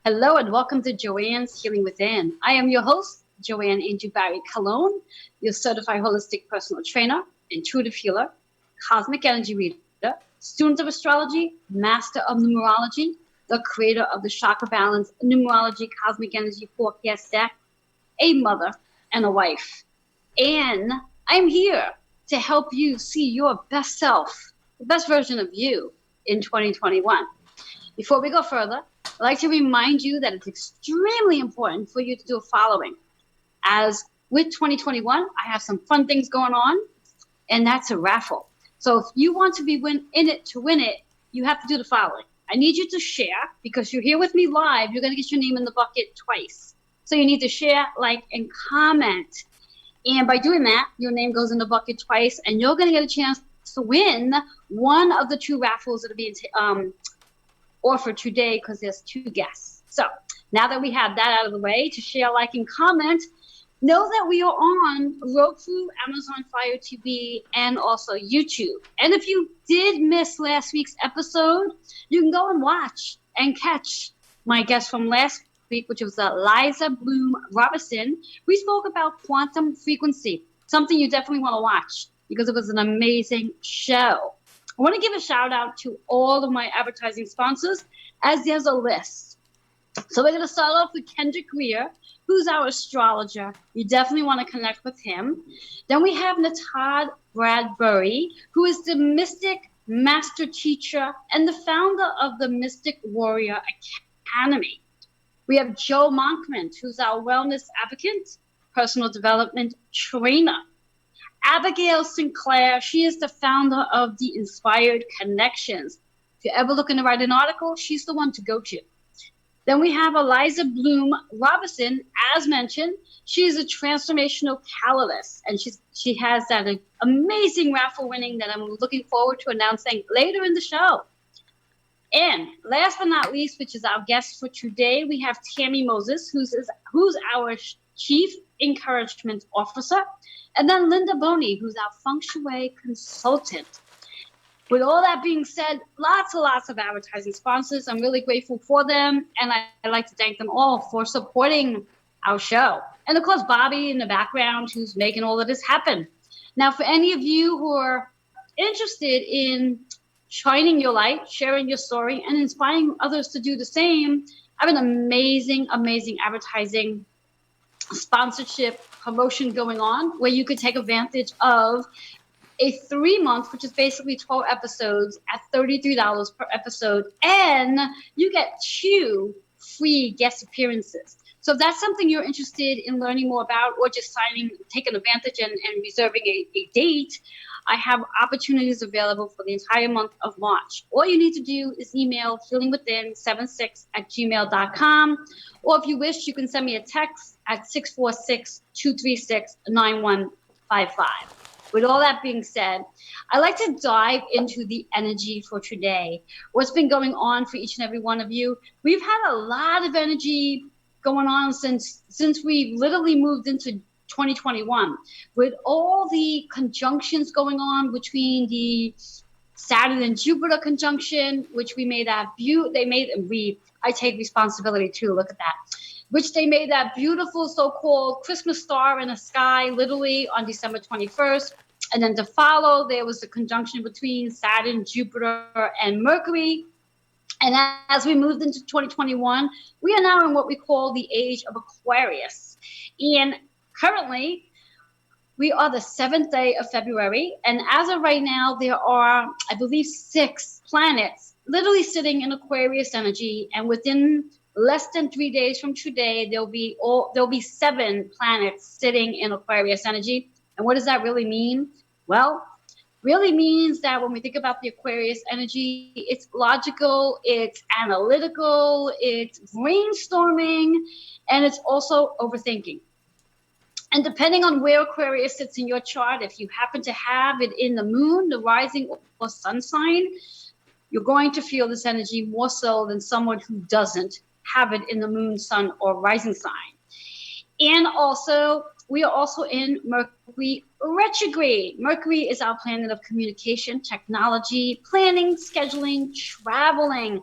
Hello and welcome to Joanne's Healing Within. I am your host, Joanne Angel Barry Cologne, your certified holistic personal trainer, intuitive healer, cosmic energy reader, student of astrology, master of numerology, the creator of the chakra balance numerology cosmic energy forecast deck, a mother and a wife. And I'm here to help you see your best self, the best version of you in 2021. Before we go further, I'd like to remind you that it's extremely important for you to do the following. As with 2021, I have some fun things going on, and that's a raffle. So if you want to be in it to win it, you have to do the following. I need you to share, because you're here with me live, you're going to get your name in the bucket twice. So you need to share, like, and comment. And by doing that, your name goes in the bucket twice, and you're going to get a chance to win one of the two raffles that are being offered today, because there's two guests. So now that we have that out of the way, to share, like, and comment, know that we are on Roku, Amazon Fire TV, and also YouTube. And if you did miss last week's episode, you can go and watch and catch my guest from last week, which was Liza Bloom Robinson. We spoke about quantum frequency, something you definitely want to watch because it was an amazing show. I want to give a shout out to all of my advertising sponsors, as there's a list. So we're going to start off with Kendrick Greer, who's our astrologer. You definitely want to connect with him. Then we have Natad Bradbury, who is the Mystic Master Teacher and the founder of the Mystic Warrior Academy. We have Joe Monkman, who's our wellness advocate, personal development trainer. Abigail Sinclair, she is the founder of the Inspired Connections. If you're ever looking to write an article, she's the one to go to. Then we have Eliza Bloom Robinson, as mentioned. She's a transformational catalyst, and she has that amazing raffle winning that I'm looking forward to announcing later in the show. And last but not least, which is our guest for today, we have Tammy Moses, who's our Chief Encouragement Officer. And then Linda Boney, who's our Feng Shui consultant. With all that being said, lots of advertising sponsors. I'm really grateful for them, and I'd like to thank them all for supporting our show. And of course, Bobby in the background, who's making all of this happen. Now, for any of you who are interested in shining your light, sharing your story, and inspiring others to do the same, I have an amazing advertising sponsorship promotion going on where you could take advantage of a 3-month, which is basically 12 episodes at $33 per episode, and you get 2 free guest appearances. So if that's something you're interested in learning more about, or just taking advantage and reserving a date, I have opportunities available for the entire month of March. All you need to do is email healingwithin76@gmail.com, or if you wish, you can send me a text at 646-236-9155. With all that being said, I'd like to dive into the energy for today. What's been going on for each and every one of you? We've had a lot of energy going on since we literally moved into 2021, with all the conjunctions going on between the Saturn and Jupiter conjunction, which we made that I take responsibility too, look at that, which they made that beautiful so-called Christmas star in the sky, literally on December 21st. And then to follow, there was the conjunction between Saturn, Jupiter, and Mercury. And as we moved into 2021, we are now in what we call the age of Aquarius. And currently, we are the 7th day of February. And as of right now, there are, I believe, 6 planets literally sitting in Aquarius energy. And within less than 3 days from today, there'll be 7 planets sitting in Aquarius energy. And what does that really mean? Well, really means that when we think about the Aquarius energy, it's logical, it's analytical, it's brainstorming, and it's also overthinking. And depending on where Aquarius sits in your chart, if you happen to have it in the moon, the rising or sun sign, you're going to feel this energy more so than someone who doesn't have it in the moon, sun, or rising sign. And also, we are also in Mercury retrograde. Mercury is our planet of communication, technology, planning, scheduling, traveling.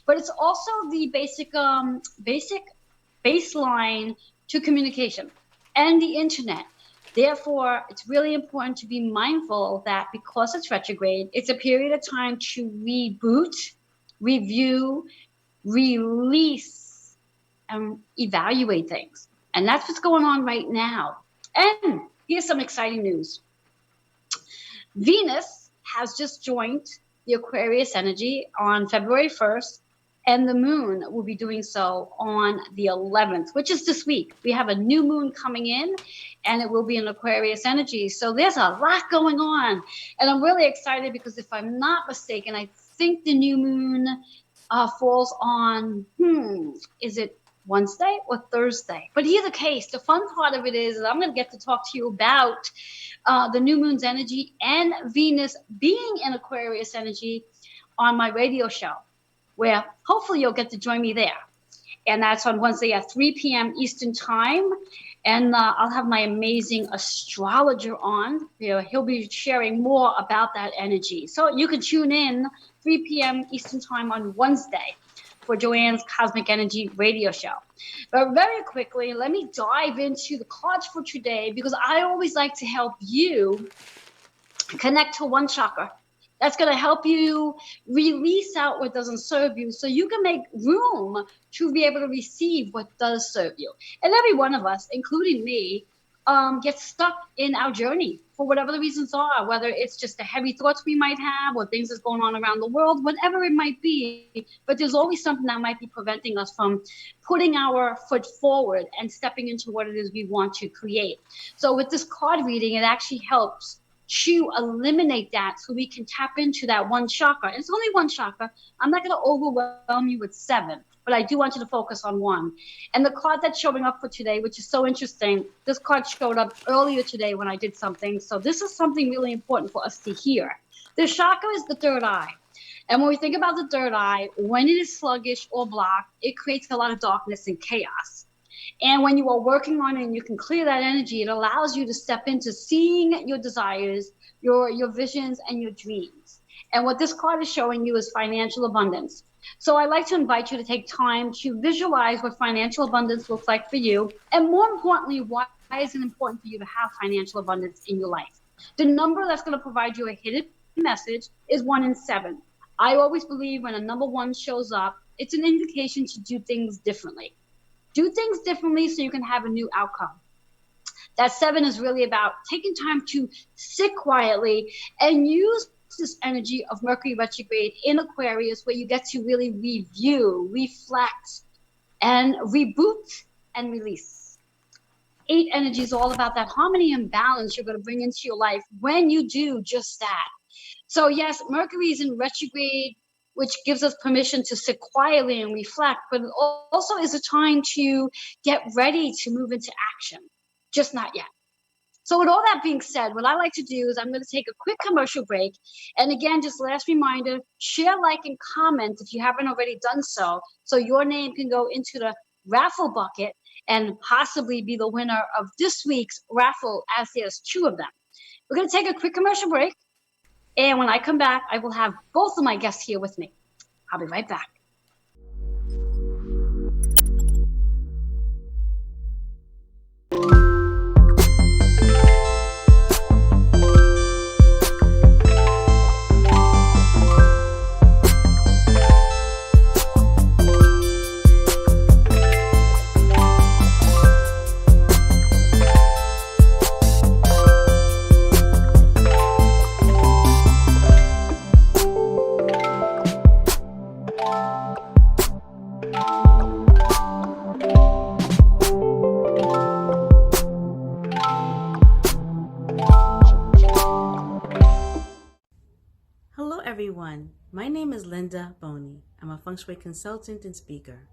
but it's also the basic baseline to communication and the internet. Therefore, it's really important to be mindful that because it's retrograde, it's a period of time to reboot, review, release, and evaluate things. And that's what's going on right now. And here's some exciting news. Venus has just joined the Aquarius energy on February 1st, and the moon will be doing so on the 11th, which is this week. We have a new moon coming in, and it will be in Aquarius energy. So there's a lot going on. And I'm really excited because if I'm not mistaken, I think the new moon falls on, is it Wednesday or Thursday? But either case, the fun part of it is I'm going to get to talk to you about the new moon's energy and Venus being in Aquarius energy on my radio show, where hopefully you'll get to join me there. And that's on Wednesday at 3 p.m. Eastern time. And I'll have my amazing astrologer on. He'll be sharing more about that energy. So you can tune in 3 p.m. Eastern time on Wednesday for Joanne's Cosmic Energy radio show. But very quickly, let me dive into the cards for today, because I always like to help you connect to one chakra. That's going to help you release out what doesn't serve you so you can make room to be able to receive what does serve you. And every one of us, including me, gets stuck in our journey for whatever the reasons are, whether it's just the heavy thoughts we might have or things that's going on around the world, whatever it might be. But there's always something that might be preventing us from putting our foot forward and stepping into what it is we want to create. So with this card reading, it actually helps to eliminate that so we can tap into that one chakra. It's only one chakra. I'm not going to overwhelm you with 7, but I do want you to focus on one. And the card that's showing up for today, which is so interesting, this card showed up earlier today when I did something. So this is something really important for us to hear. The chakra is the third eye. And when we think about the third eye, when it is sluggish or blocked, it creates a lot of darkness and chaos. And when you are working on it and you can clear that energy, it allows you to step into seeing your desires, your visions, and your dreams. And what this card is showing you is financial abundance. So I like to invite you to take time to visualize what financial abundance looks like for you. And more importantly, why is it important for you to have financial abundance in your life? The number that's going to provide you a hidden message is 1 in 7. I always believe when a number 1 shows up, it's an indication to do things differently. Do things differently so you can have a new outcome. That 7 is really about taking time to sit quietly and use this energy of Mercury retrograde in Aquarius, where you get to really review, reflect, and reboot and release. 8 energy is all about that harmony and balance you're going to bring into your life when you do just that. So yes, Mercury is in retrograde, which gives us permission to sit quietly and reflect, but it also is a time to get ready to move into action, just not yet. So with all that being said, what I like to do is I'm going to take a quick commercial break. And again, just last reminder, share, like, and comment if you haven't already done so your name can go into the raffle bucket and possibly be the winner of this week's raffle, as there's 2 of them. We're going to take a quick commercial break. And when I come back, I will have both of my guests here with me. I'll be right back. Hello everyone, my name is Linda Boney. I'm a Feng Shui consultant and speaker.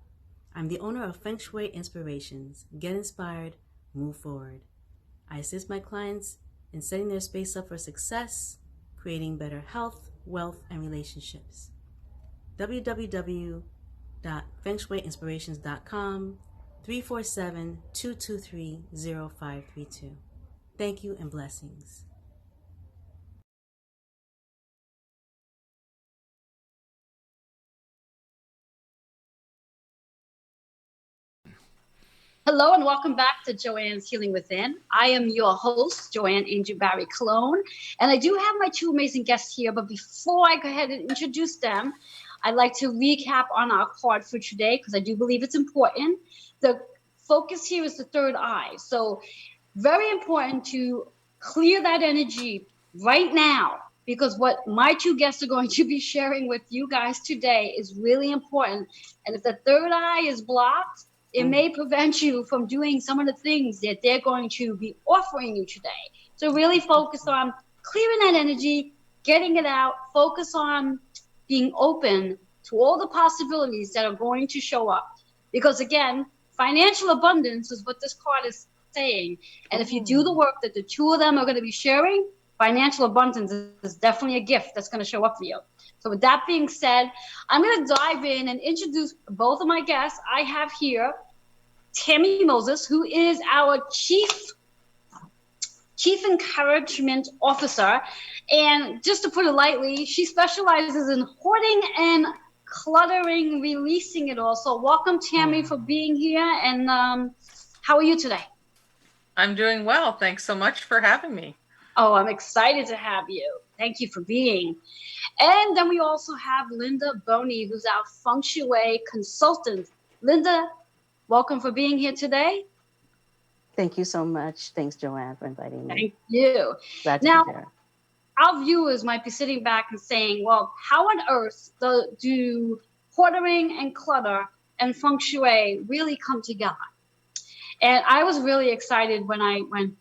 I'm the owner of Feng Shui Inspirations. Get inspired, move forward. I assist my clients in setting their space up for success, creating better health, wealth, and relationships. www.fengshuiinspirations.com 347-223-0532. Thank you and blessings. Hello and welcome back to Joanne's Healing Within. I am your host, Joanne Angel Barry Cologne, and I do have my two amazing guests here. But before I go ahead and introduce them, I'd like to recap on our card for today because I do believe it's important. The focus here is the third eye. So, very important to clear that energy right now because what my two guests are going to be sharing with you guys today is really important. And if the third eye is blocked, it may prevent you from doing some of the things that they're going to be offering you today. So really focus on clearing that energy, getting it out, focus on being open to all the possibilities that are going to show up. Because again, financial abundance is what this card is saying. And if you do the work that the two of them are going to be sharing, financial abundance is definitely a gift that's going to show up for you. So with that being said, I'm going to dive in and introduce both of my guests. I have here Tammy Moses, who is our Chief Encouragement Officer. And just to put it lightly, she specializes in hoarding and cluttering, releasing it all. So welcome, Tammy, for being here. And how are you today? I'm doing well. Thanks so much for having me. Oh, I'm excited to have you. Thank you for being. And then we also have Linda Boney, who's our Feng Shui consultant. Linda, welcome for being here today. Thank you so much. Thanks, Joanne, for inviting me. Thank you. Glad to Now, be here. our viewers might be sitting back and saying, well, how on earth do hoarding and clutter and Feng Shui really come together? And I was really excited when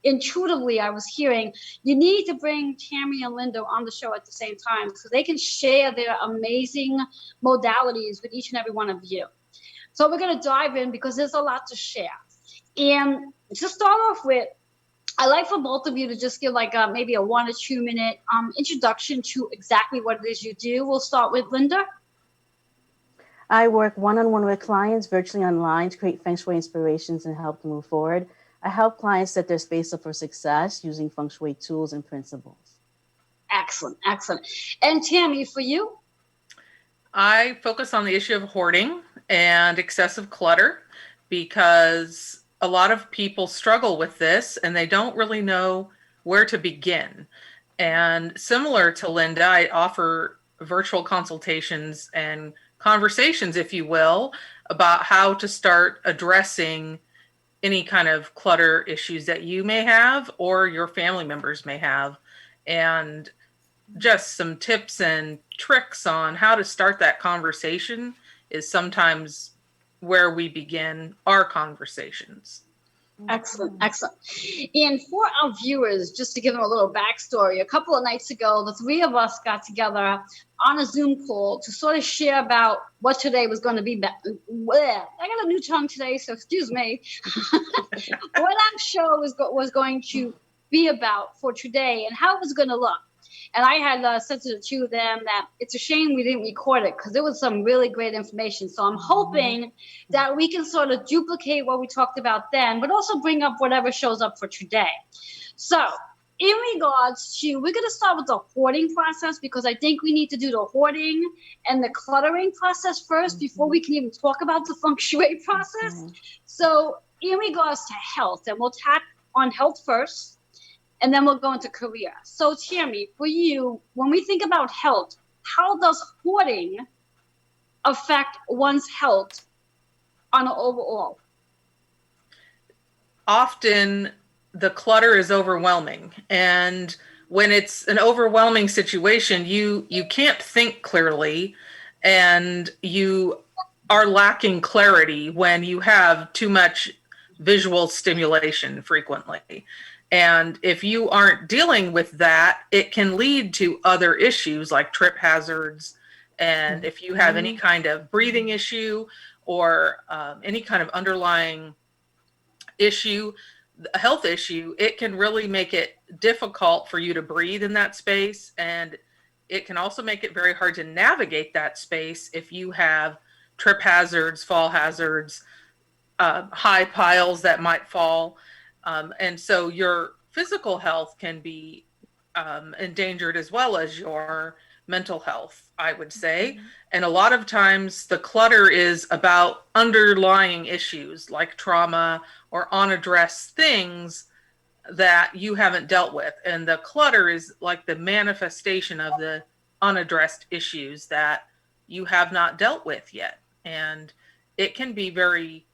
intuitively I was hearing you need to bring Tammy and Linda on the show at the same time so they can share their amazing modalities with each and every one of you. So we're going to dive in because there's a lot to share. And to start off with, I'd like for both of you to just give like maybe a 1 or 2 minute introduction to exactly what it is you do. We'll start with Linda. I work one-on-one with clients virtually online to create Feng Shui inspirations and help them move forward. I help clients set their space up for success using Feng Shui tools and principles. Excellent, excellent. And Tammy, for you? I focus on the issue of hoarding and excessive clutter because a lot of people struggle with this and they don't really know where to begin. And similar to Linda, I offer virtual consultations and conversations, if you will, about how to start addressing any kind of clutter issues that you may have or your family members may have, and just some tips and tricks on how to start that conversation is sometimes where we begin our conversations. Excellent, excellent. And for our viewers, just to give them a little backstory, a couple of nights ago, the three of us got together on a Zoom call to sort of share about what today was going to be. I got a new tongue today, so excuse me. What our show was going to be about for today and how it was going to look. And I had said to the two of them that it's a shame we didn't record it because there was some really great information. So I'm hoping that we can sort of duplicate what we talked about then, but also bring up whatever shows up for today. So in regards to, we're going to start with the hoarding process because I think we need to do the hoarding and the cluttering process first before we can even talk about the Feng Shui process. So in regards to health, and we'll tap on health first, and then we'll go into career. So Tammy, for you, when we think about health, how does hoarding affect one's health on an overall? Often the clutter is overwhelming, and when it's an overwhelming situation, you can't think clearly, and you are lacking clarity when you have too much visual stimulation frequently. And if you aren't dealing with that, it can lead to other issues like trip hazards. And if you have any kind of breathing issue or any kind of underlying issue, a health issue, it can really make it difficult for you to breathe in that space. And it can also make it very hard to navigate that space if you have trip hazards, fall hazards, high piles that might fall. And so your physical health can be endangered as well as your mental health, I would say. And a lot of times the clutter is about underlying issues like trauma or unaddressed things that you haven't dealt with. And the clutter is like the manifestation of the unaddressed issues that you have not dealt with yet. And it can be very,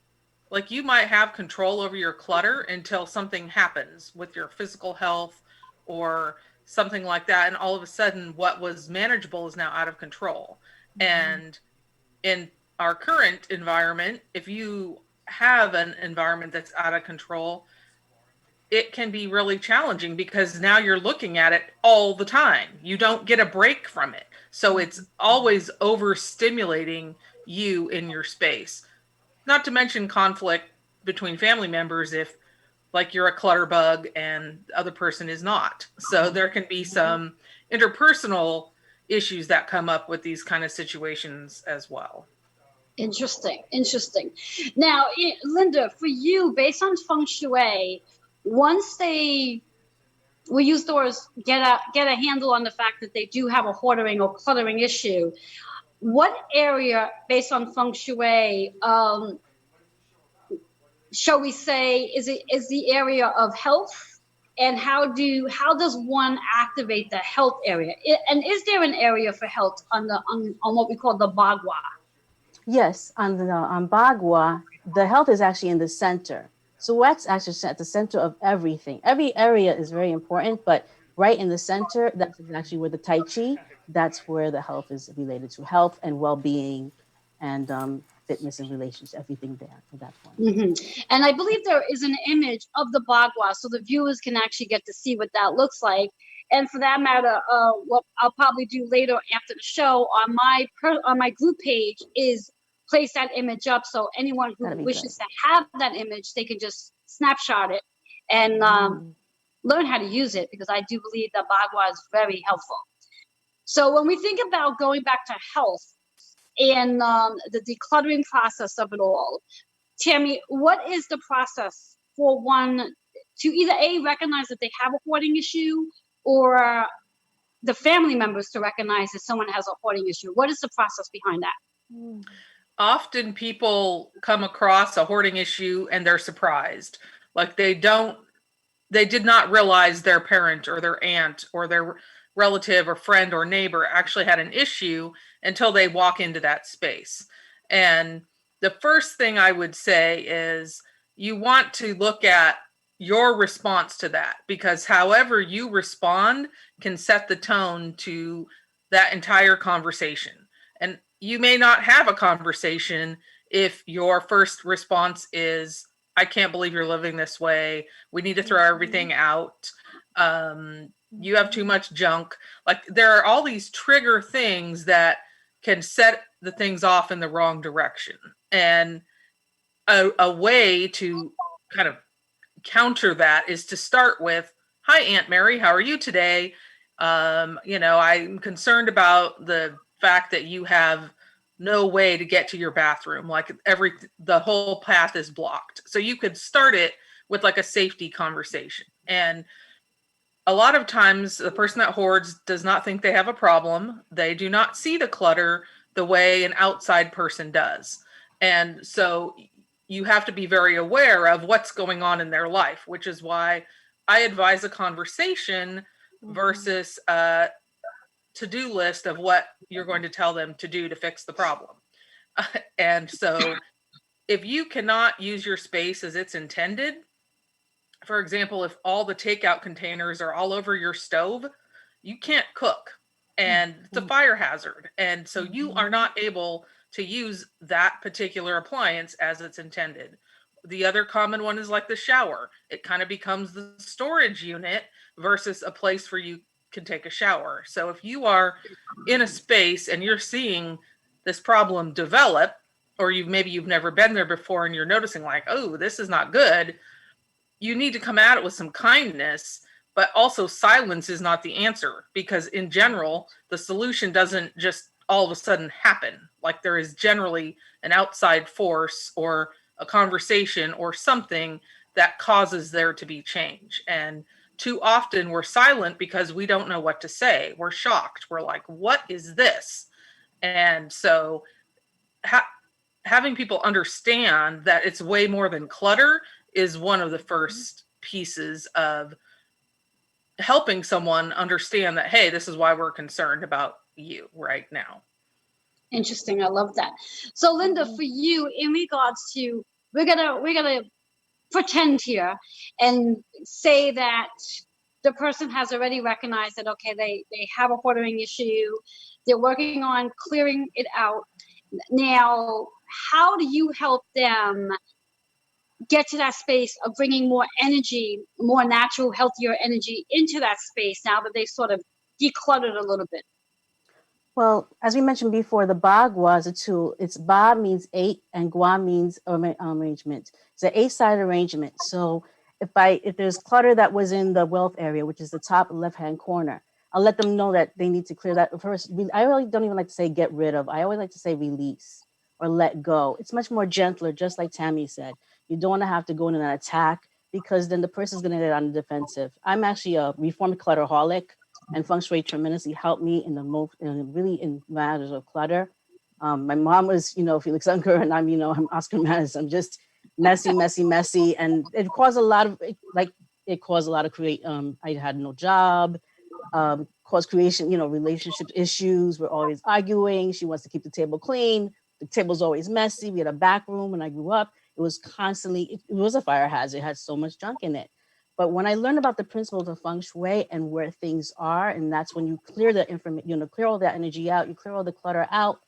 like, you might have control over your clutter until something happens with your physical health or something like that. And all of a sudden, what was manageable is now out of control. And in our current environment, if you have an environment that's out of control, it can be really challenging because now you're looking at it all the time. You don't get a break from it. So it's always overstimulating you in your space. Not to mention conflict between family members if, like, you're a clutter bug and the other person is not. So there can be some interpersonal issues that come up with these kind of situations as well. Interesting. Now, Linda, for you, based on Feng Shui, once we use the words, get a handle on the fact that they do have a hoarding or cluttering issue, what area, based on Feng Shui, shall we say, is the area of health? And how does one activate the health area? And is there an area for health on what we call the Bagua? Yes, on Bagua, the health is actually in the center. So what's actually at the center of everything? Every area is very important, but right in the center, that's actually where the Tai Chi, that's where the health is related to health and well-being and fitness and relationships, everything there at that point. Mm-hmm. And I believe there is an image of the Bagua, so the viewers can actually get to see what that looks like. And for that matter, what I'll probably do later after the show on my group page is place that image up, so anyone who wishes to have that image, they can just snapshot it and learn how to use it, because I do believe that Bagua is very helpful. So when we think about going back to health and the decluttering process of it all, Tammy, what is the process for one to either recognize that they have a hoarding issue, or the family members to recognize that someone has a hoarding issue? What is the process behind that? Often people come across a hoarding issue and they're surprised. Like they did not realize their parent or their aunt or their relative or friend or neighbor actually had an issue until they walk into that space. And the first thing I would say is you want to look at your response to that, because however you respond can set the tone to that entire conversation. And you may not have a conversation if your first response is, I can't believe you're living this way. We need to throw everything out. You have too much junk. Like, there are all these trigger things that can set the things off in the wrong direction. And a way to kind of counter that is to start with, hi, Aunt Mary, how are you today? I'm concerned about the fact that you have no way to get to your bathroom. Like the whole path is blocked. So you could start it with like a safety conversation. And a lot of times the person that hoards does not think they have a problem. They do not see the clutter the way an outside person does. And so you have to be very aware of what's going on in their life, which is why I advise a conversation versus a to-do list of what you're going to tell them to do to fix the problem. And so if you cannot use your space as it's intended, for example, if all the takeout containers are all over your stove, you can't cook, and it's a fire hazard. And so you are not able to use that particular appliance as it's intended. The other common one is like the shower. It kind of becomes the storage unit versus a place where you can take a shower. So if you are in a space and you're seeing this problem develop, or you've never been there before and you're noticing like, oh, this is not good, you need to come at it with some kindness, but also silence is not the answer, because in general, the solution doesn't just all of a sudden happen. Like, there is generally an outside force or a conversation or something that causes there to be change. And too often we're silent because we don't know what to say. We're shocked. We're like, what is this? And so having people understand that it's way more than clutter is one of the first pieces of helping someone understand that, hey, this is why we're concerned about you right now. Interesting. I love that. So Linda, for you, in regards to, we're gonna pretend here and say that the person has already recognized that, okay, they have a hoarding issue. They're working on clearing it out. Now, how do you help them get to that space of bringing more energy, more natural, healthier energy into that space now that they sort of decluttered a little bit? Well, as we mentioned before, the Ba Gua is a tool. It's Ba means 8 and Gua means arrangement. It's an 8-sided arrangement. So if there's clutter that was in the wealth area, which is the top left-hand corner, I'll let them know that they need to clear that first. I really don't even like to say get rid of. I always like to say release or let go. It's much more gentler, just like Tammy said. You don't want to have to go in an attack because then the person's going to get on the defensive. I'm actually a reformed clutterholic. And Feng Shui tremendously helped me in matters of clutter. My mom was, Felix Unger, and I'm Oscar Manis. I'm just messy, and it caused a lot of I had no job, caused creation, relationship issues. We're always arguing. She wants to keep the table clean. The table's always messy. We had a back room when I grew up. It was constantly, it was a fire hazard. It had so much junk in it. But when I learned about the principles of Feng Shui and where things are, and that's when you clear the information, clear all that energy out, you clear all the clutter out,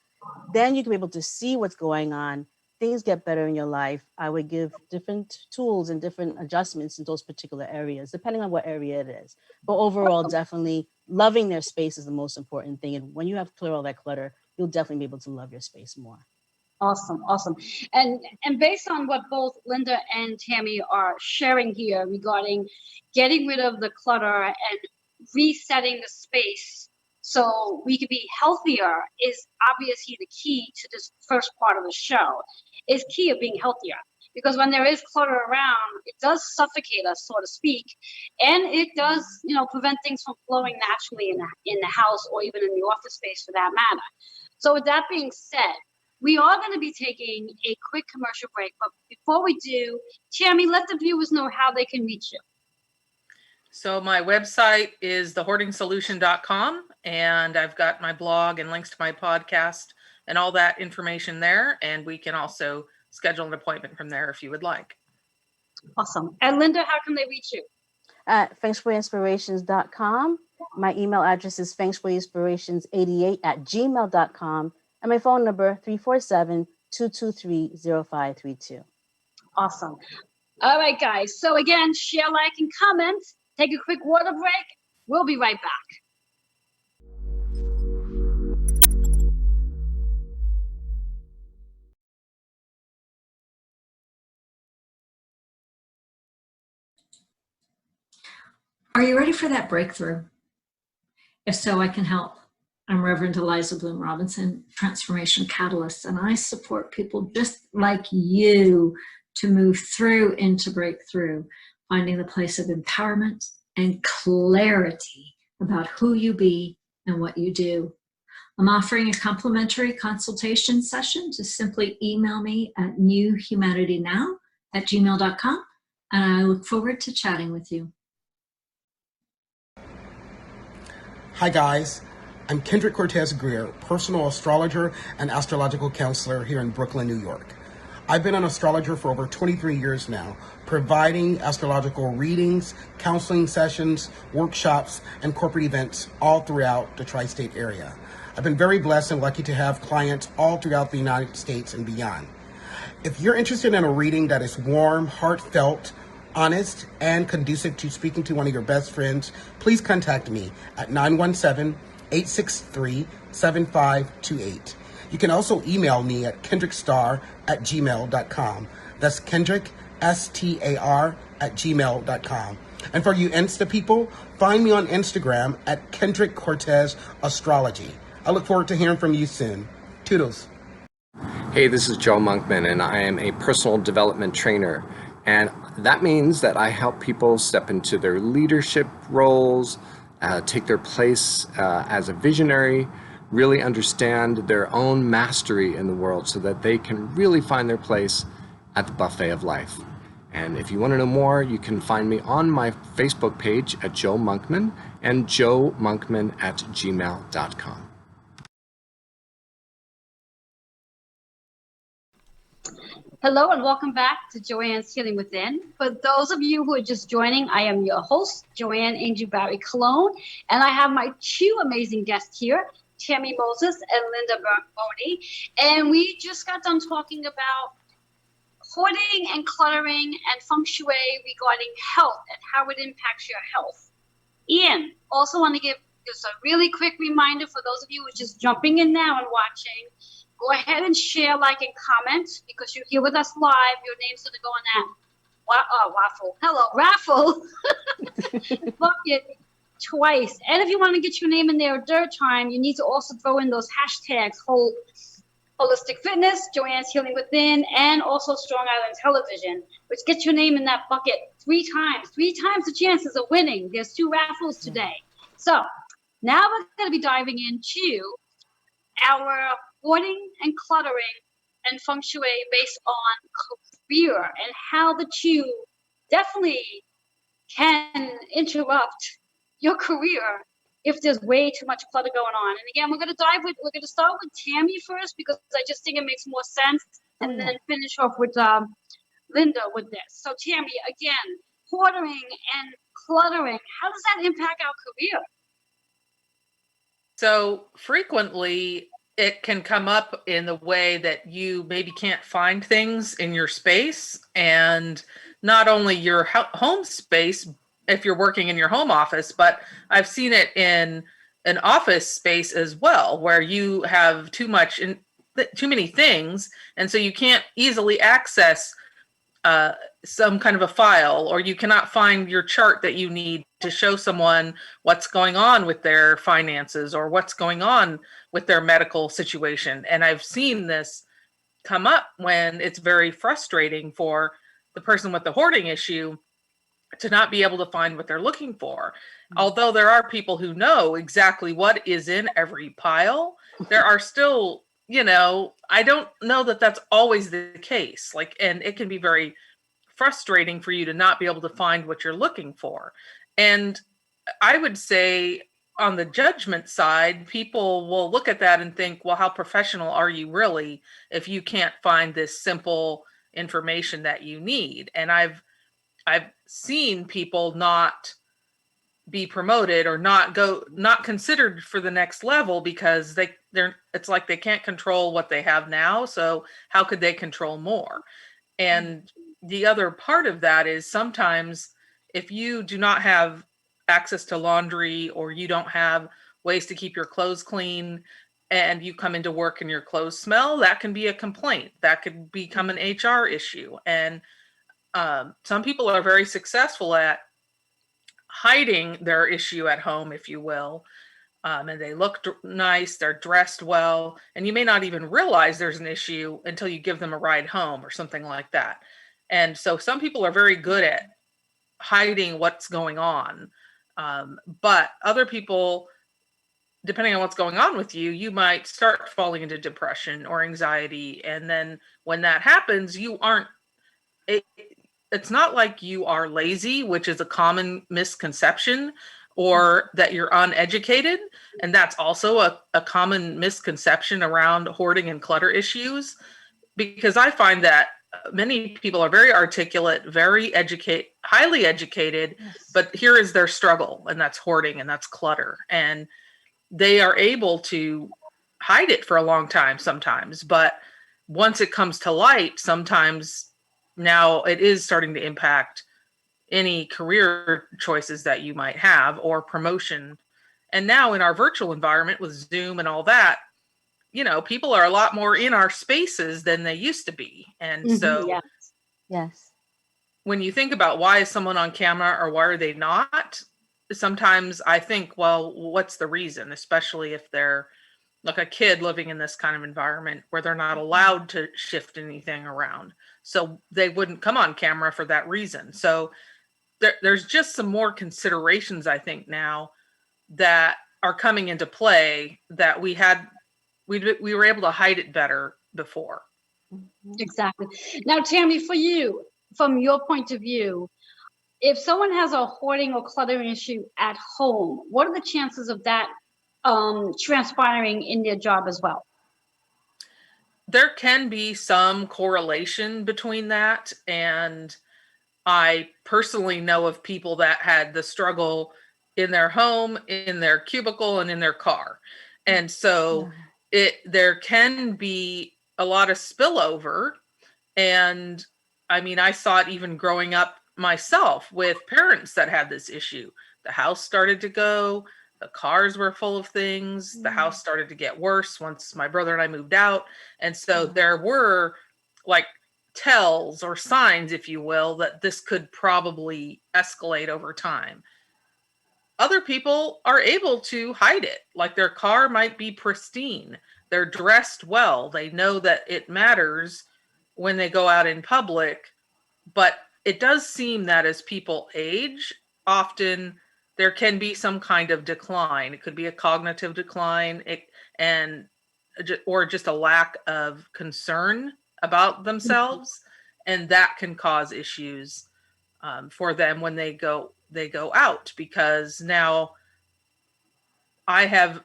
then you can be able to see what's going on. Things get better in your life. I would give different tools and different adjustments in those particular areas, depending on what area it is. But overall, definitely loving their space is the most important thing. And when you have clear all that clutter, you'll definitely be able to love your space more. Awesome. And based on what both Linda and Tammy are sharing here regarding getting rid of the clutter and resetting the space so we can be healthier is obviously the key to this first part of the show, is key of being healthier. Because when there is clutter around, it does suffocate us, so to speak, and it does, prevent things from flowing naturally in the house or even in the office space for that matter. So with that being said, we are going to be taking a quick commercial break, but before we do, Tammy, let the viewers know how they can reach you. So my website is thehoardingsolution.com, and I've got my blog and links to my podcast and all that information there. And we can also schedule an appointment from there if you would like. Awesome. And Linda, how can they reach you? At fengshuiinspirations.com. My email address is fengshuiinspirations88@gmail.com. And my phone number, 347-223-0532. Awesome. All right, guys. So again, share, like, and comment. Take a quick water break. We'll be right back. Are you ready for that breakthrough? If so, I can help. I'm Reverend Eliza Bloom Robinson, Transformation Catalyst, and I support people just like you to move through into breakthrough, finding the place of empowerment and clarity about who you be and what you do. I'm offering a complimentary consultation session. Just simply email me at newhumanitynow@gmail.com, and I look forward to chatting with you. Hi guys, I'm Kendrick Cortez Greer, personal astrologer and astrological counselor here in Brooklyn, New York. I've been an astrologer for over 23 years now, providing astrological readings, counseling sessions, workshops, and corporate events all throughout the tri-state area. I've been very blessed and lucky to have clients all throughout the United States and beyond. If you're interested in a reading that is warm, heartfelt, honest, and conducive to speaking to one of your best friends, please contact me at 917-863-7528. You can also email me at kendrickstar@gmail.com. That's Kendrick, STAR@gmail.com. And for you Insta people, find me on Instagram at Kendrick Cortez Astrology. I look forward to hearing from you soon. Toodles. Hey, this is Joe Monkman, and I am a personal development trainer. And that means that I help people step into their leadership roles, take their place as a visionary, really understand their own mastery in the world so that they can really find their place at the buffet of life. And if you want to know more, you can find me on my Facebook page at Joe Monkman and joemonkman@gmail.com. Hello and welcome back to Joanne's Healing Within. For those of you who are just joining, I am your host, Joanne Angel Barry Cologne, and I have my two amazing guests here, Tammy Moses and Linda Boney. And we just got done talking about hoarding and cluttering and feng shui regarding health and how it impacts your health. And also want to give just a really quick reminder for those of you who are just jumping in now and watching. Go ahead and share, like, and comment because you're here with us live. Your name's going to go on that raffle bucket twice. And if you want to get your name in there a third time, you need to also throw in those hashtags, Holistic Fitness, Joanne's Healing Within, and also Strong Island Television, which gets your name in that bucket 3 times. 3 times the chances of winning. There's 2 raffles today. So now we're going to be diving into our hoarding and cluttering and feng shui based on career and how the two definitely can interrupt your career if there's way too much clutter going on. And again, we're going to start with Tammy first because I just think it makes more sense, and then finish off with Linda with this. So Tammy, again, hoarding and cluttering, how does that impact our career? So frequently it can come up in the way that you maybe can't find things in your space, and not only your home space if you're working in your home office, but I've seen it in an office space as well, where you have too many things, and so you can't easily access some kind of a file, or you cannot find your chart that you need to show someone what's going on with their finances or what's going on with their medical situation. And I've seen this come up when it's very frustrating for the person with the hoarding issue to not be able to find what they're looking for. Although there are people who know exactly what is in every pile, there are still, I don't know that that's always the case. And it can be very frustrating for you to not be able to find what you're looking for. And I would say on the judgment side, people will look at that and think, well, how professional are you really if you can't find this simple information that you need? And I've seen people not be promoted or not considered for the next level because it's like they can't control what they have now. So how could they control more? And the other part of that is sometimes if you do not have access to laundry, or you don't have ways to keep your clothes clean, and you come into work and your clothes smell, that can be a complaint. That could become an HR issue. And some people are very successful at hiding their issue at home, if you will. And they look nice, they're dressed well, and you may not even realize there's an issue until you give them a ride home or something like that. And so some people are very good at hiding what's going on. But other people, depending on what's going on with you, you might start falling into depression or anxiety. And then when that happens, it's not like you are lazy, which is a common misconception, or that you're uneducated. And that's also a common misconception around hoarding and clutter issues, because I find that many people are very articulate, highly educated, but here is their struggle, and that's hoarding and that's clutter. And they are able to hide it for a long time sometimes, but once it comes to light, sometimes now it is starting to impact any career choices that you might have or promotion. And now in our virtual environment with Zoom and all that, people are a lot more in our spaces than they used to be. And so Yes. when you think about why is someone on camera or why are they not, sometimes I think, well, what's the reason? Especially if they're like a kid living in this kind of environment where they're not allowed to shift anything around. so they wouldn't come on camera for that reason. So there's just some more considerations, I think, now that are coming into play that we were able to hide it better before. Exactly. Now, Tammy, for you, from your point of view, if someone has a hoarding or cluttering issue at home, what are the chances of that transpiring in their job as well? There can be some correlation between that, and I personally know of people that had the struggle in their home, in their cubicle, and in their car. And so there can be a lot of spillover. And I mean, I saw it even growing up myself with parents that had this issue. The house started to go, the cars were full of things, the house started to get worse once my brother and I moved out. And so there were like tells or signs, if you will, that this could probably escalate over time. Other people are able to hide it. Like their car might be pristine, they're dressed well, they know that it matters when they go out in public. But it does seem that as people age, often there can be some kind of decline. It could be a cognitive decline, or just a lack of concern about themselves, and that can cause issues for them when they go out. Because now I have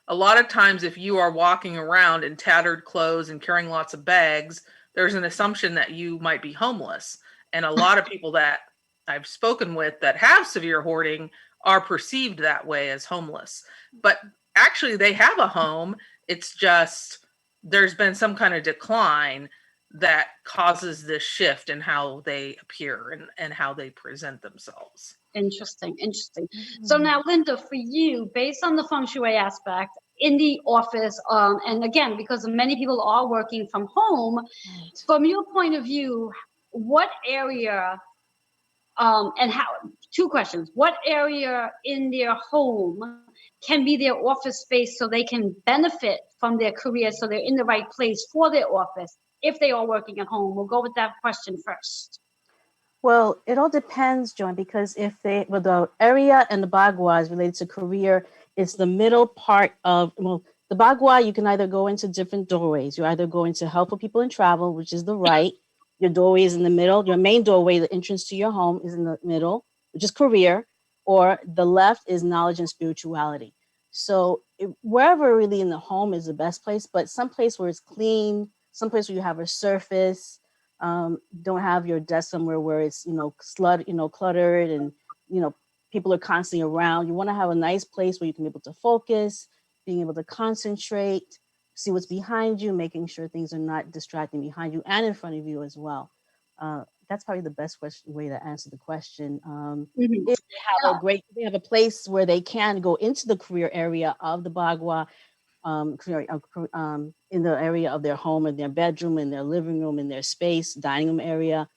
a lot of times, if you are walking around in tattered clothes and carrying lots of bags, there's an assumption that you might be homeless. And a lot of people that I've spoken with that have severe hoarding are perceived that way, as homeless. But actually, they have a home. It's just there's been some kind of decline that causes this shift in how they appear and how they present themselves. Interesting. So now, Linda, for you, based on the feng shui aspect in the office, and again, because many people are working from home, from your point of view, what area, and how, two questions, what area in their home can be their office space so they can benefit from their career, so they're in the right place for their office if they are working at home? We'll go with that question first. Well, it all depends, Joan, because the area and the bagua is related to career, it's the middle part of, the bagua, you can either go into different doorways. You're either going to help with people in travel, which is the right. Your doorway is in the middle. Your main doorway, the entrance to your home, is in the middle, which is career, or the left is knowledge and spirituality. So wherever really in the home is the best place, but some place where it's clean, some place where you have a surface, don't have your desk somewhere where it's cluttered and people are constantly around. You want to have a nice place where you can be able to focus, being able to concentrate, see what's behind you, making sure things are not distracting behind you and in front of you as well. That's probably the best way to answer the question. If they have a place where they can go into the career area of the bagua, in the area of their home, in their bedroom, in their living room, in their space, dining room area,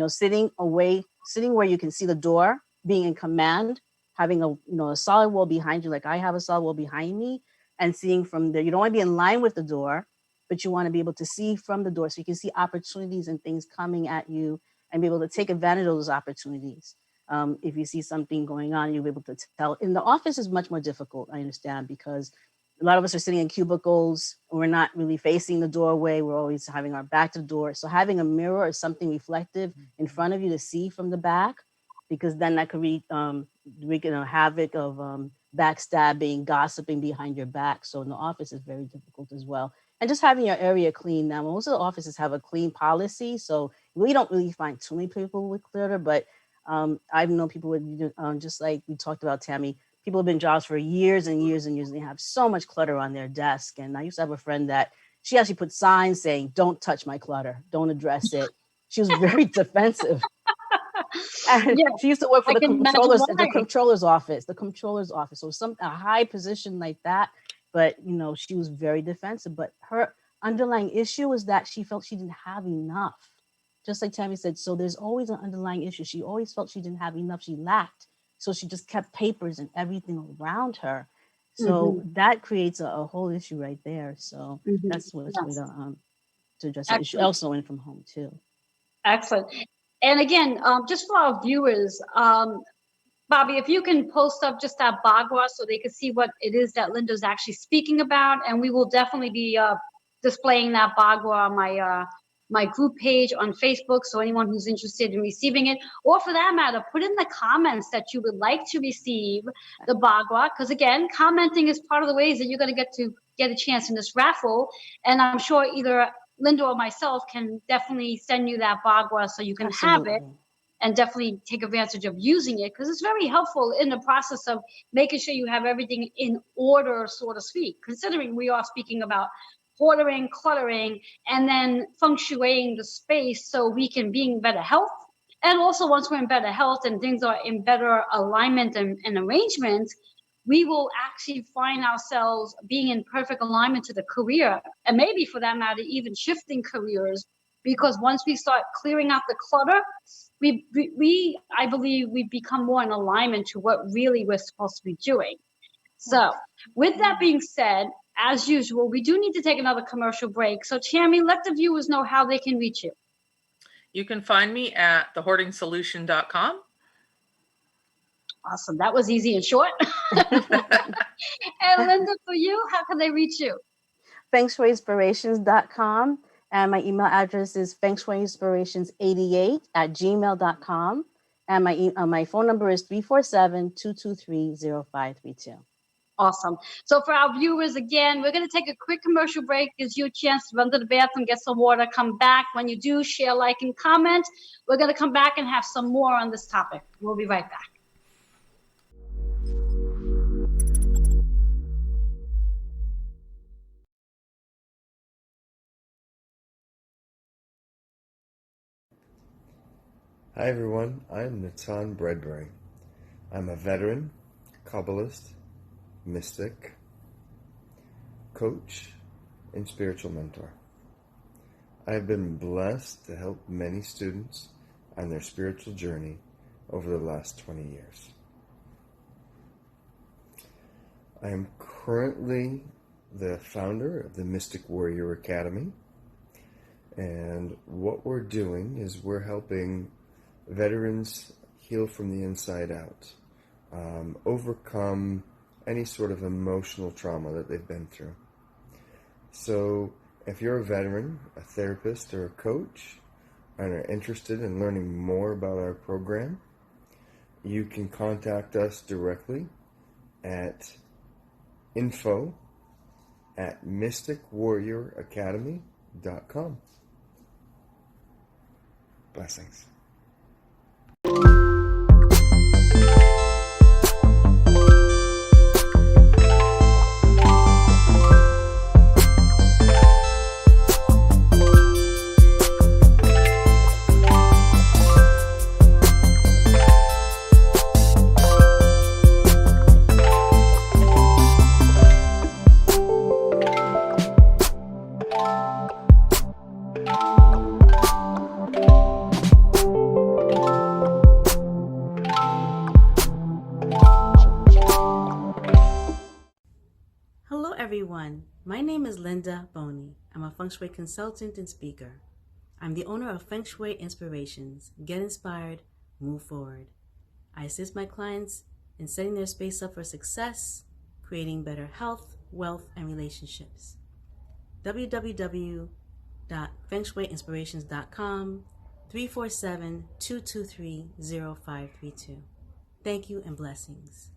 sitting where you can see the door, being in command, having a solid wall behind you, like I have a solid wall behind me, and seeing from there. You don't want to be in line with the door, but you want to be able to see from the door so you can see opportunities and things coming at you and be able to take advantage of those opportunities. If you see something going on, you'll be able to tell. In the office is much more difficult, I understand, because a lot of us are sitting in cubicles. We're not really facing the doorway. We're always having our back to the door. So having a mirror or something reflective in front of you to see from the back, because then that could wreak havoc of backstabbing, gossiping behind your back. So in the office is very difficult as well. And just having your area clean. Now, most of the offices have a clean policy, so we don't really find too many people with clutter. But I've known people with, just like we talked about, Tammy, people have been jobs for years and years and years, and they have so much clutter on their desk. And I used to have a friend that she actually put signs saying, "Don't touch my clutter, don't address it." She was very defensive. And she used to work for the controller's office. So a high position like that. But she was very defensive. But her underlying issue was that she felt she didn't have enough. Just like Tammy said, so there's always an underlying issue. She always felt she didn't have enough. She lacked. So she just kept papers and everything around her. So that creates a whole issue right there. So that's what's going on. to address the issue also in from home too. Excellent. And again, just for our viewers, Bobby, if you can post up just that bagua so they can see what it is that Linda's actually speaking about, and we will definitely be displaying that bagua on my group page on Facebook. So anyone who's interested in receiving it, or for that matter, put in the comments that you would like to receive the bagua, because again, commenting is part of the ways that you're going to get a chance in this raffle. And I'm sure either Linda or myself can definitely send you that bagua so you can have it. And definitely take advantage of using it, because it's very helpful in the process of making sure you have everything in order, so to speak, considering we are speaking about hoarding, cluttering, and then feng shuiing the space so we can be in better health. And also once we're in better health and things are in better alignment and arrangement, we will actually find ourselves being in perfect alignment to the career, and maybe for that matter, even shifting careers. Because once we start clearing out the clutter, I believe we become more in alignment to what really we're supposed to be doing. So with that being said, as usual, we do need to take another commercial break. So Tammy, let the viewers know how they can reach you. You can find me at thehoardingsolution.com. Awesome. That was easy and short. And Linda, for you, how can they reach you? fengshuiinspirations.com. And my email address is fengshuiinspirations88@gmail.com. And my phone number is 347-223-0532. Awesome. So for our viewers, again, we're going to take a quick commercial break. Gives you a chance to run to the bathroom, get some water, come back. When you do, share, like, and comment. We're going to come back and have some more on this topic. We'll be right back. Hi everyone, I'm Natan Bredbury. I'm a veteran, Kabbalist, mystic, coach, and spiritual mentor. I have been blessed to help many students on their spiritual journey over the last 20 years. I am currently the founder of the Mystic Warrior Academy, and what we're doing is we're helping veterans heal from the inside out, overcome any sort of emotional trauma that they've been through. So if you're a veteran, a therapist, or a coach, and are interested in learning more about our program, you can contact us directly at info@mysticwarrioracademy.com. Blessings. Hello everyone, my name is Linda Boney. I'm a Feng Shui consultant and speaker. I'm the owner of Feng Shui Inspirations. Get inspired, move forward. I assist my clients in setting their space up for success, creating better health, wealth, and relationships. www.fengshuiinspirations.com, 347-223-0532. Thank you and blessings.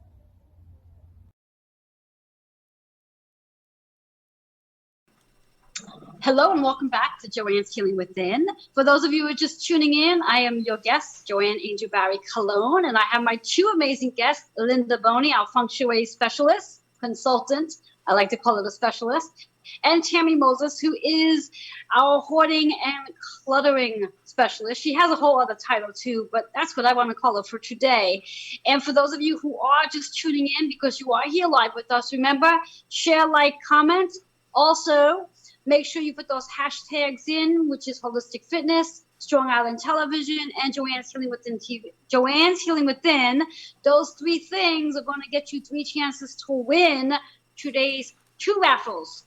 Hello and welcome back to Joanne's Healing Within. For those of you who are just tuning in, I am your guest, Joanne Angel Barry Cologne, and I have my two amazing guests, Linda Boney, our Feng Shui specialist, consultant, I like to call it a specialist, and Tammy Moses, who is our hoarding and cluttering specialist. She has a whole other title too, but that's what I want to call her for today. And for those of you who are just tuning in because you are here live with us, remember, share, like, comment. Also, make sure you put those hashtags in, which is Holistic Fitness, Strong Island Television, and Joanne's Healing Within TV. Joanne's Healing Within. Those three things are going to get you 3 chances to win today's two raffles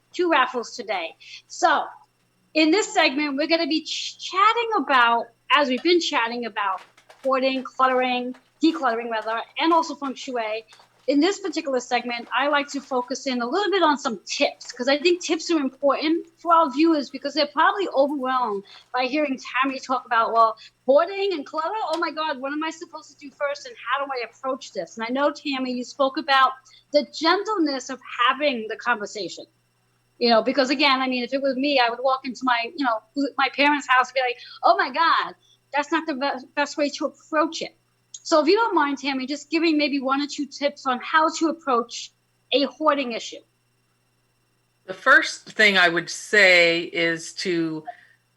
today. So In this segment, we're going to be chatting about, as we've been chatting about, hoarding, cluttering, decluttering rather, and also feng shui. In this particular segment, I like to focus in a little bit on some tips, because I think tips are important for our viewers, because they're probably overwhelmed by hearing Tammy talk about, well, hoarding and clutter. Oh my God, what am I supposed to do first, and how do I approach this? And I know, Tammy, you spoke about the gentleness of having the conversation. Because again, I mean, if it was me, I would walk into my parents' house and be like, oh my God, that's not the best way to approach it. So if you don't mind, Tammy, just giving maybe 1 or 2 tips on how to approach a hoarding issue. The first thing I would say is to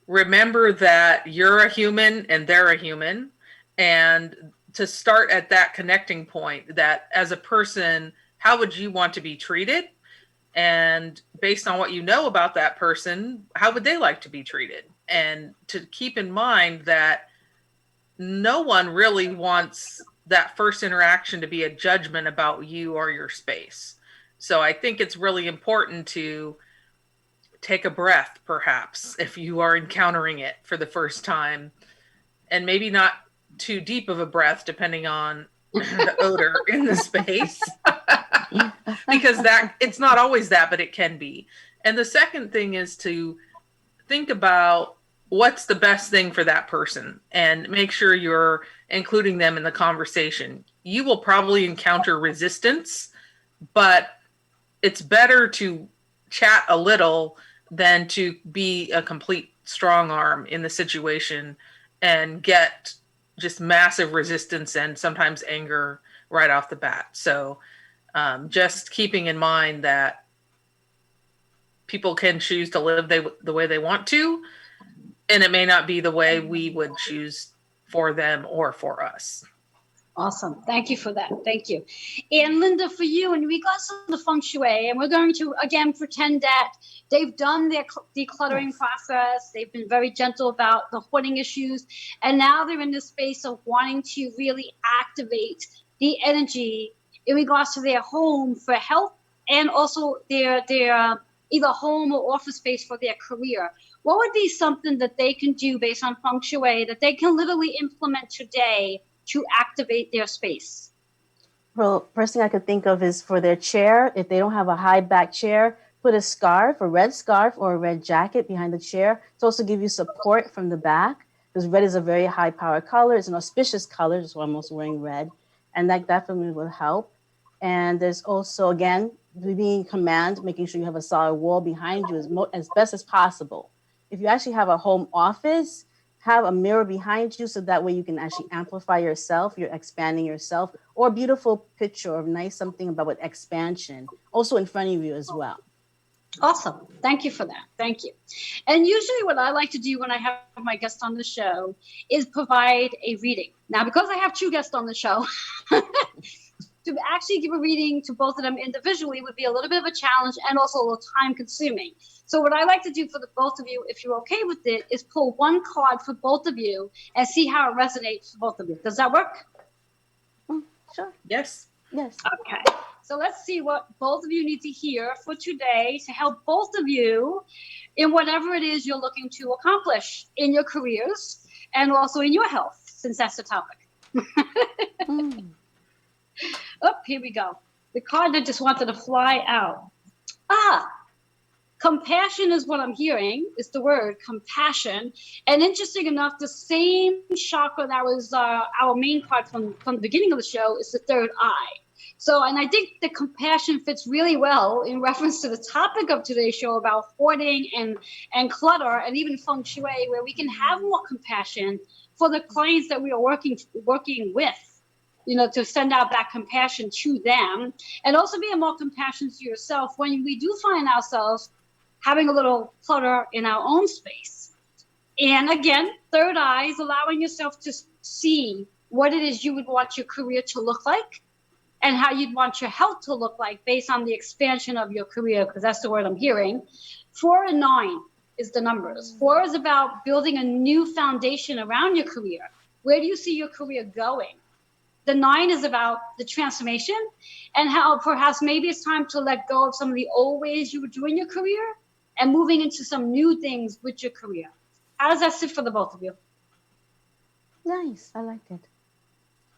remember that you're a human and they're a human, and to start at that connecting point, that as a person, how would you want to be treated? And based on what you know about that person, how would they like to be treated? And to keep in mind that no one really wants that first interaction to be a judgment about you or your space. So I think it's really important to take a breath, perhaps, if you are encountering it for the first time, and maybe not too deep of a breath, depending on the odor in the space, because that it's not always that, but it can be. And the second thing is to think about what's the best thing for that person, and make sure you're including them in the conversation. You will probably encounter resistance, but it's better to chat a little than to be a complete strong arm in the situation and get just massive resistance and sometimes anger right off the bat. So just keeping in mind that people can choose to live the way they want to, and it may not be the way we would choose for them or for us. Awesome. Thank you for that. Thank you. And Linda, for you, in regards to the feng shui, and we're going to, again, pretend that they've done their decluttering process. They've been very gentle about the hoarding issues. And now they're in the space of wanting to really activate the energy in regards to their home for health, and also their either home or office space for their career. What would be something that they can do based on feng shui that they can literally implement today to activate their space? Well, first thing I could think of is for their chair. If they don't have a high back chair, put a scarf, a red scarf or a red jacket behind the chair to also give you support from the back, because red is a very high power color. It's an auspicious color. That's why I'm also wearing red. And that definitely will help. And there's also, again, being in command, making sure you have a solid wall behind you as best as possible. If you actually have a home office, have a mirror behind you, so that way you can actually amplify yourself, you're expanding yourself, or a beautiful picture of nice something about with expansion also in front of you as well. Awesome. Thank you for that. Thank you. And usually what I like to do when I have my guest on the show is provide a reading. Now, because I have 2 guests on the show, to actually give a reading to both of them individually would be a little bit of a challenge and also a little time consuming. So what I like to do for the both of you, if you're okay with it, is pull 1 card for both of you and see how it resonates for both of you. Does that work? Sure. Yes. Yes. Okay. So let's see what both of you need to hear for today to help both of you in whatever it is you're looking to accomplish in your careers and also in your health, since that's the topic. Oh, here we go. The card that just wanted to fly out. Compassion is what I'm hearing. It's the word compassion. And interesting enough, the same chakra that was our main card from the beginning of the show is the 3rd eye. So, and I think the compassion fits really well in reference to the topic of today's show about hoarding and clutter, and even feng shui, where we can have more compassion for the clients that we are working with. To send out that compassion to them, and also being more compassionate to yourself when we do find ourselves having a little clutter in our own space. And again, 3rd eye is allowing yourself to see what it is you would want your career to look like and how you'd want your health to look like based on the expansion of your career, because that's the word I'm hearing. 4 and 9 is the numbers. 4 is about building a new foundation around your career. Where do you see your career going? The 9 is about the transformation and how perhaps maybe it's time to let go of some of the old ways you were doing your career and moving into some new things with your career. How does that sit for the both of you? Nice. I like it.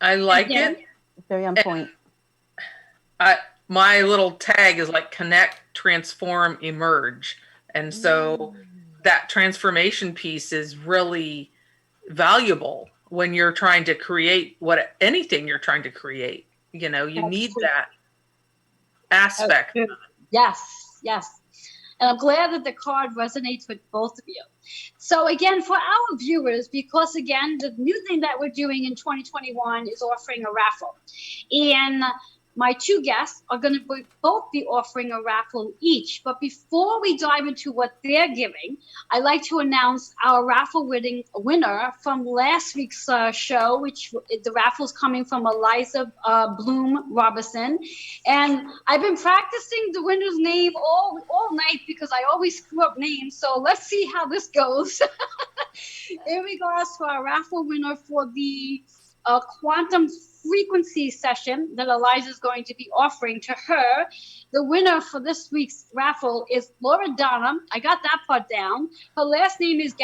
I like Again, it. Very on point. My little tag is like connect, transform, emerge. And so that transformation piece is really valuable when you're trying to create anything you're trying to create. You know, you need that aspect. Yes, yes. And I'm glad that the card resonates with both of you. So again, for our viewers, because again, the new thing that we're doing in 2021 is offering a raffle. And my two guests are going to both be offering a raffle each. But before we dive into what they're giving, I'd like to announce our raffle winner from last week's show, which the raffle's coming from Eliza Bloom Robinson. And I've been practicing the winner's name all night because I always screw up names. So let's see how this goes. In regards to our raffle winner for the quantum frequency session that Eliza is going to be offering to her. The winner for this week's raffle is Laura Donna. I got that part down. Her last name is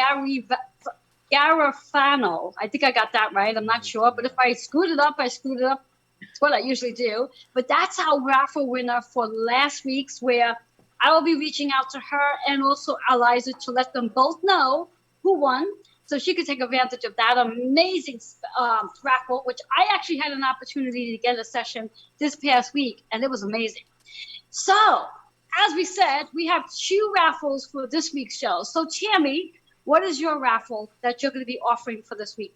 Garofano. I think I got that right. I'm not sure. But if I screwed it up, I screwed it up. It's what I usually do. But that's our raffle winner for last week's, where I will be reaching out to her and also Eliza to let them both know who won, so she could take advantage of that amazing raffle, which I actually had an opportunity to get a session this past week, and it was amazing. So, as we said, we have two raffles for this week's show. So, Tammy, what is your raffle that you're going to be offering for this week?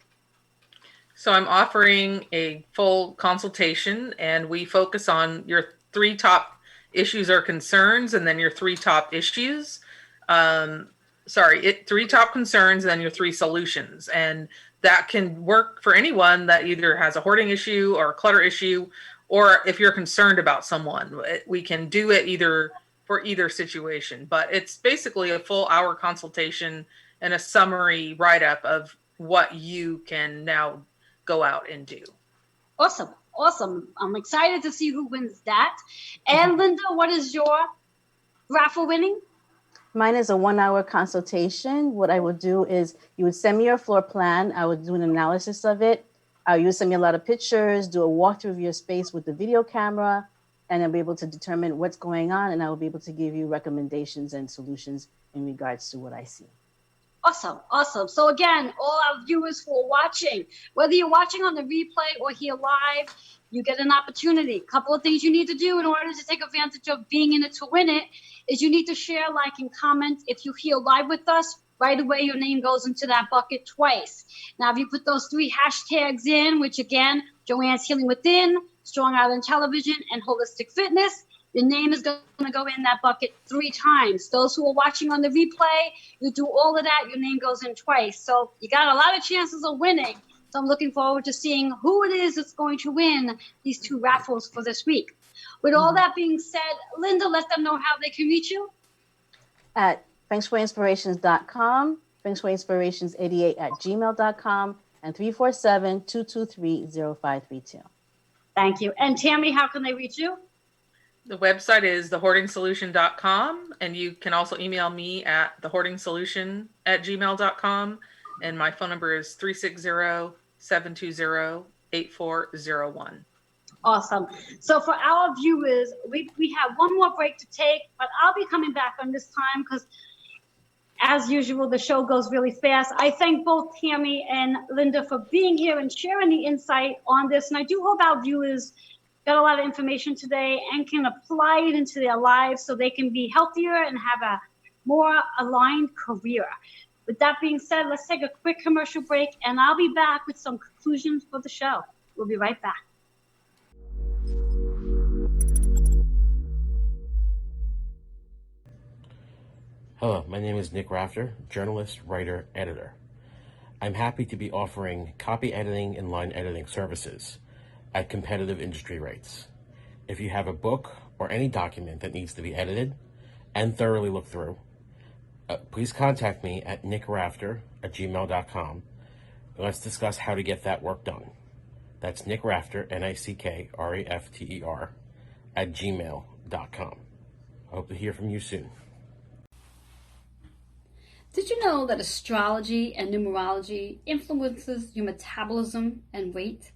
So I'm offering a full consultation, and we focus on your 3 top issues or concerns, and then your 3 top issues. 3 top concerns, and then your 3 solutions. And that can work for anyone that either has a hoarding issue or a clutter issue, or if you're concerned about someone. We can do it either for either situation, but it's basically a full hour consultation and a summary write-up of what you can now go out and do. Awesome. I'm excited to see who wins that. And Linda, what is your raffle winning? Mine is a 1-hour consultation. What I would do is you would send me your floor plan. I would do an analysis of it. You would send me a lot of pictures, do a walkthrough of your space with the video camera, and I'll be able to determine what's going on, and I will be able to give you recommendations and solutions in regards to what I see. Awesome. So again, all our viewers who are watching, whether you're watching on the replay or here live, you get an opportunity. A couple of things you need to do in order to take advantage of being in it to win it is you need to share, like, and comment. If you're here live with us, right away your name goes into that bucket twice. Now, if you put those 3 hashtags in, which again, Joanne's Healing Within, Strong Island Television, and Holistic Fitness, your name is going to go in that bucket 3 times. Those who are watching on the replay, you do all of that, your name goes in twice. So you got a lot of chances of winning. So I'm looking forward to seeing who it is that's going to win these 2 raffles for this week. With all that being said, Linda, let them know how they can reach you. At fengshuiinspirations.com, fengshuiinspirations88@gmail.com, and 347-223-0532. Thank you. And Tammy, how can they reach you? The website is thehoardingsolution.com, and you can also email me at thehoardingsolution@gmail.com, and my phone number is 360-720-8401. Awesome. So for our viewers, we have one more break to take, but I'll be coming back on this time because, as usual, the show goes really fast. I thank both Tammy and Linda for being here and sharing the insight on this, and I do hope our viewers got a lot of information today and can apply it into their lives so they can be healthier and have a more aligned career. With that being said, let's take a quick commercial break, and I'll be back with some conclusions for the show. We'll be right back. Hello, my name is Nick Rafter, journalist, writer, editor. I'm happy to be offering copy editing and line editing services at competitive industry rates. If you have a book or any document that needs to be edited and thoroughly looked through, please contact me at nickrafter@gmail.com. Let's discuss how to get that work done. That's Nick Rafter, NICKRAFTER, @gmail.com. I hope to hear from you soon. Did you know that astrology and numerology influences your metabolism and weight?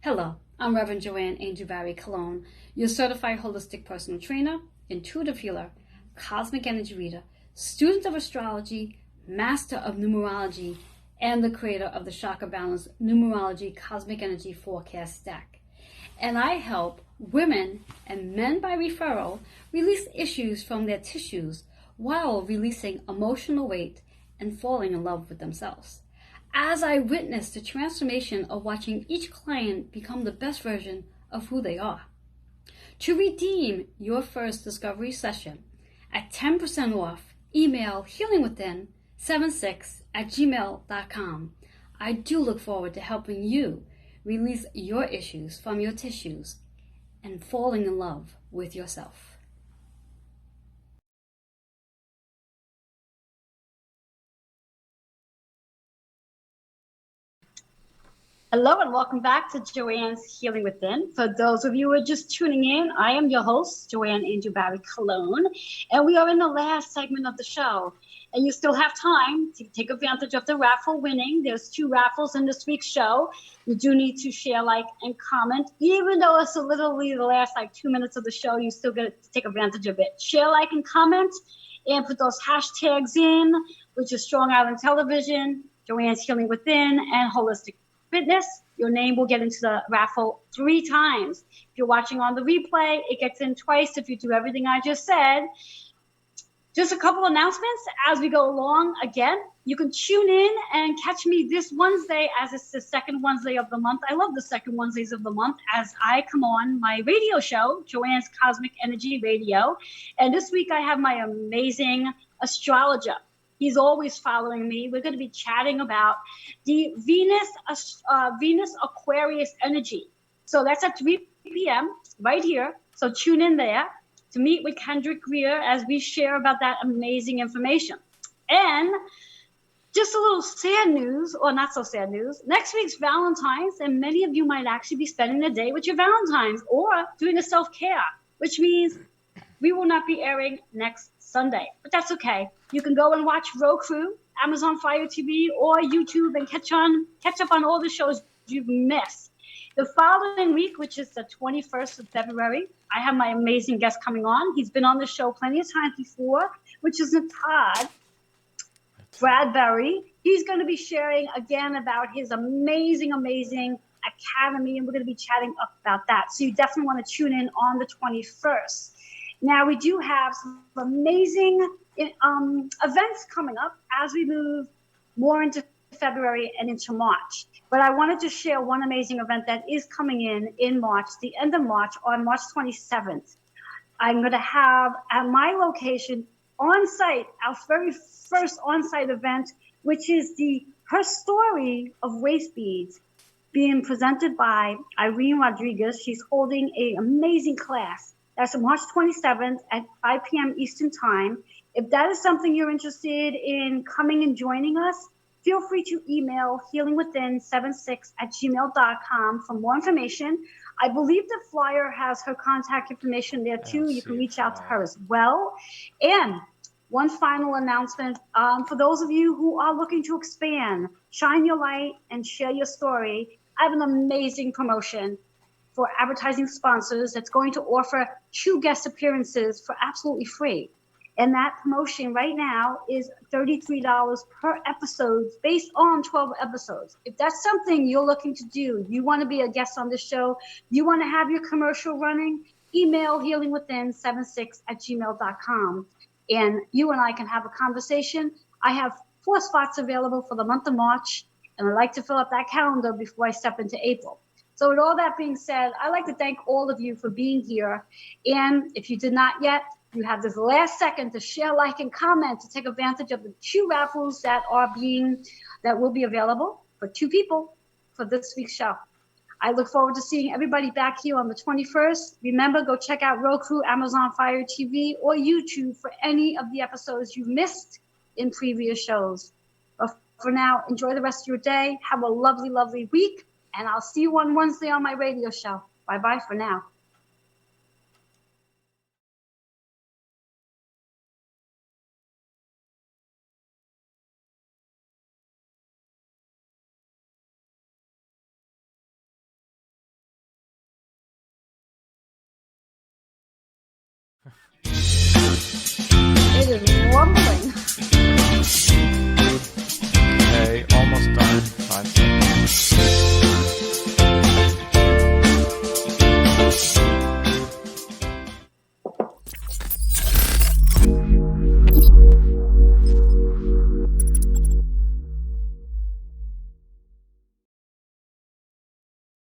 Hello, I'm Reverend Joanne Angel Barry Cologne, your certified holistic personal trainer, intuitive healer, cosmic energy reader, student of astrology, master of numerology, and the creator of the Chakra Balance Numerology Cosmic Energy Forecast Stack. And I help women and men by referral release issues from their tissues while releasing emotional weight and falling in love with themselves. As I witness the transformation of watching each client become the best version of who they are. To redeem your first discovery session at 10% off, email healingwithin76@gmail.com. I do look forward to helping you release your issues from your tissues and falling in love with yourself. Hello and welcome back to Joanne's Healing Within. For those of you who are just tuning in, I am your host, Joanne Angel Barry Cologne, and we are in the last segment of the show. And you still have time to take advantage of the raffle winning. There's 2 raffles in this week's show. You do need to share, like, and comment. Even though it's literally the last 2 minutes of the show, you still get to take advantage of it. Share, like, and comment, and put those hashtags in, which is Strong Island Television, Joanne's Healing Within, and Holistic Fitness. Your name will get into the raffle 3 times. If you're watching on the replay, it gets in twice if you do everything I just said. Just a couple announcements as we go along. Again, you can tune in and catch me this Wednesday, as it's the second Wednesday of the month. I love the second Wednesdays of the month as I come on my radio show, Joanne's Cosmic Energy Radio. And this week I have my amazing astrologer. He's always following me. We're going to be chatting about the Venus Aquarius energy. So that's at 3 p.m. right here. So tune in there to meet with Kendrick Greer as we share about that amazing information. And just a little sad news, or not so sad news. Next week's Valentine's, and many of you might actually be spending the day with your Valentines or doing a self-care, which means we will not be airing next Sunday, but that's okay. You can go and watch Roku, Amazon Fire TV, or YouTube and catch up on all the shows you've missed. The following week, which is the 21st of February, I have my amazing guest coming on. He's been on the show plenty of times before, which is Todd Bradbury. He's going to be sharing again about his amazing academy, and we're going to be chatting about that. So you definitely want to tune in on the 21st. Now, we do have some amazing events coming up as we move more into February and into March. But I wanted to share one amazing event that is coming in March, the end of March, on March 27th. I'm going to have at my location on site, our very first on-site event, which is Her Story of Waist Beads, being presented by Irene Rodriguez. She's holding an amazing class. That's March 27th at 5 p.m. Eastern Time. If that is something you're interested in coming and joining us, feel free to email healingwithin76@gmail.com for more information. I believe the flyer has her contact information there too. You can reach out to her as well. And one final announcement, for those of you who are looking to expand, shine your light and share your story, I have an amazing promotion for advertising sponsors that's going to offer 2 guest appearances for absolutely free. And that promotion right now is $33 per episode based on 12 episodes. If that's something you're looking to do, you want to be a guest on the show, you want to have your commercial running, email healingwithin76@gmail.com. And you and I can have a conversation. I have 4 spots available for the month of March, and I'd like to fill up that calendar before I step into April. So with all that being said, I'd like to thank all of you for being here. And if you did not yet, you have this last second to share, like, and comment to take advantage of the 2 raffles that will be available for 2 people for this week's show. I look forward to seeing everybody back here on the 21st. Remember, go check out Roku, Amazon Fire TV, or YouTube for any of the episodes you missed in previous shows. But for now, enjoy the rest of your day. Have a lovely, lovely week. And I'll see you on Wednesday on my radio show. Bye-bye for now. It is rumbling.